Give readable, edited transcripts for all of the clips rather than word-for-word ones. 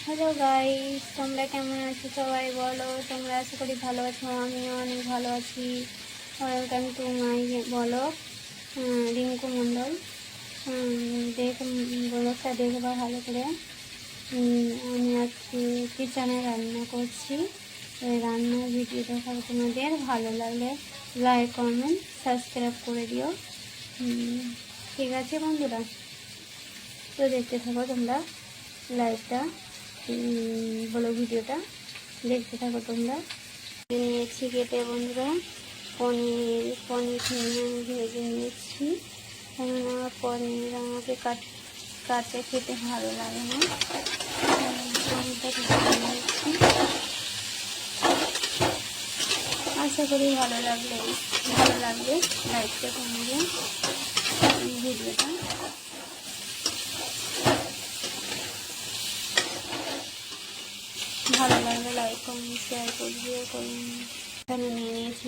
Hello guys, তোমরা কেমন আছো? সবাই বলো, তোমরা আশা করি ভালো আছো। আমিও অনেক ভালো আছি। ওয়েলকাম টু মাই বলো রিঙ্কু মণ্ডল। ব্লগটা দেখবা ভালো করে। আমি আজকে কিচেনে রান্না করছি। এই রান্নার ভিডিও দেখার তোমাদের ভালো লাগলে লাইক কমেন্ট সাবস্ক্রাইব করে দিও। ঠিক আছে বন্ধুরা, তো দেখতে থাকো তোমরা লাইভটা, বলো ভিডিওটা দেখতে থাকো তোমরা। নিয়েছি কেটে বন্ধুরা পনির আমি ভেজে নিয়েছি, কেননা পনির আমাকে কাটে খেতে ভালো লাগে না। পনিরটা ভেজে নিয়েছি, আশা করি ভালো লাগবে লাইভটা তোমাদের ভিডিওটা। ভালো লাগলে লাইক কমেন্ট শেয়ার করবে করুন। এখানে নিয়ে নিয়েছি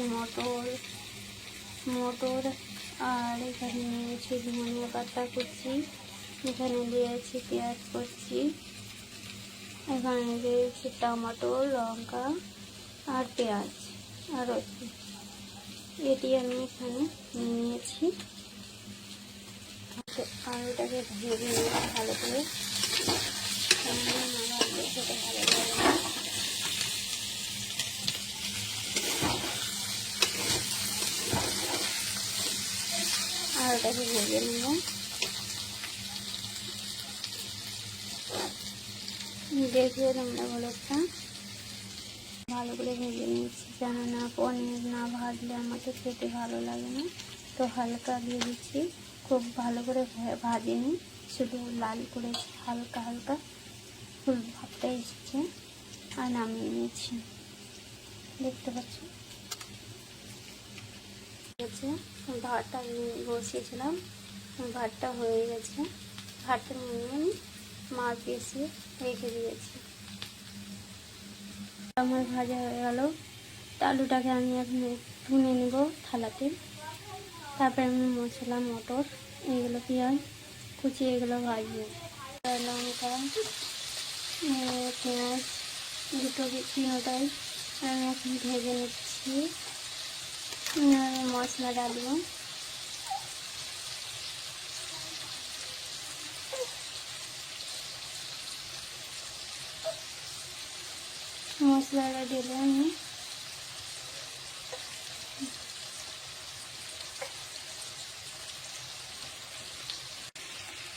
মটর আর এখানে নিয়েছি ধনিয়া পাতা কুচি, এখানে দিয়েছি পেঁয়াজ কুচি, এখানে দিয়েছি টমেটো, লঙ্কা আর পেঁয়াজ আর রসুন। এটি আমি এখানে নিয়ে নিয়েছি। আলুটাকে ভেজে নিয়েছি ভালো করে, খেতে ভালো লাগে না। আলুটাকে ভেজে নেব, দেখিয়ে তোমরা ব্লগটা ভালো করে ভেজে নিয়েছি, কেননা পনির না ভাজলে আমাকে খেতে ভালো লাগে না। তো হালকা ভেজেছি, খুব ভালো করে ভাজিনি, শুধু লাল করেছি, হালকা হালকা ফুল ভাবটা এসেছে আর নামিয়ে নিয়েছি। দেখতে পাচ্ছ ভাতটা বসিয়েছিলাম, ভাতটা হয়ে গেছে। ভাতটা নিয়ে আমি মা পিষে রেখে দিয়েছি। আমার ভাজা হয়ে গেল, আলুটাকে আমি এখন তুলে নেব থালাতে। তারপরে আমি মশলা, মটর, এগুলো পেঁয়াজ কুচি এগুলো ভাজবো। লঙ্কা, পেঁয়াজ তিনটাই আমি এখন ভেজে নিচ্ছি। মশলা ডালবো, মশলাটা দিলে আমি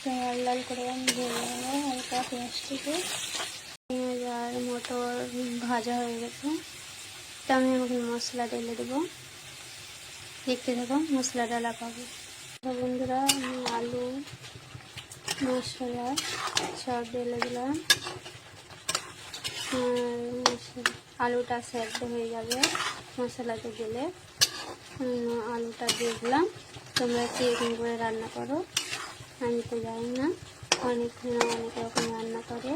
লাল লাল করে আমি ভেজে নেবো হালকা পেঁয়াজটিকে। পেঁয়াজ আর মটর ভাজা হয়ে গেছে, তা আমি এখন মশলা ঢেলে দেবো। দেখতে থাকো মশলা ডালা পাবো। বন্ধুরা, আমি আলু মশলা সব ঢেলে দিলাম। আলুটা সেদ্ধ হয়ে যাবে মশলাতে দিলে। আলুটা দেখলাম, তোমরা এরকম করে রান্না করো, আমি তো জানি না, অনেক রকম রান্না করে।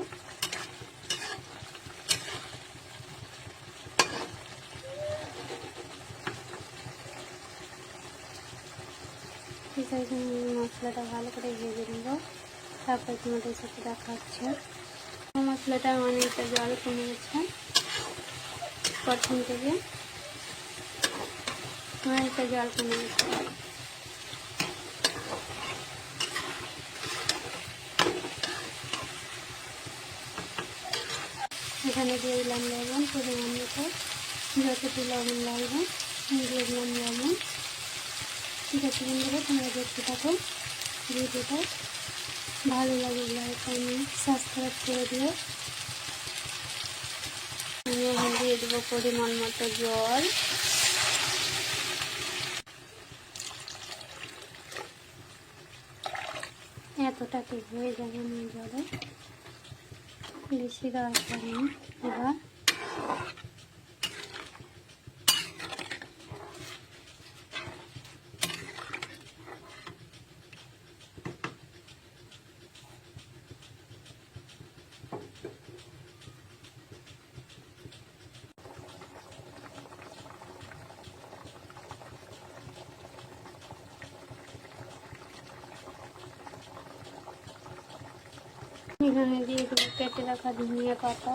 ঠিক আছে, মশলাটা ভালো করে ভেজে নেব, তারপরে তোমাদের সাথে দেখা হচ্ছে। মশলাটা অনেকটা জল কমে গেছে, প্রথম থেকে অনেকটা জল কমে গেছে। এখানে দিয়ে দিলাম লবণ পরিমাণ মতো, যতটুকু লবণ লাগবে দিয়ে দিলাম লবণ। ঠিক আছে বন্ধুরা, তোমরা দেখতে থাকো ভিডিওটা, ভালো লাগে লাইক কমেন্ট সাবস্ক্রাইব করে দিও। আমি এখন দিয়ে দেবো পরিমাণ মতো জল। এতটাকে হয়ে যাবে না, জলে বেশি দরকার নেই। এবার এখানে দিয়ে দেবো কেটে রাখা ধনিয়া পাতা,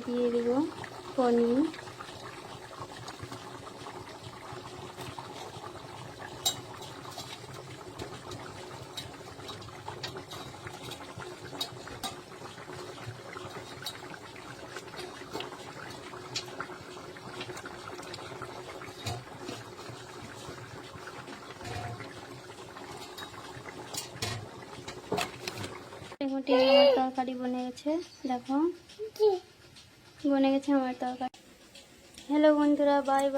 দিয়ে দেবো পনির, মোটামুটি আমার তরকারি বনে গেছে। দেখো বনে গেছে আমার তরকারি। হ্যালো বন্ধুরা, বাই বাই।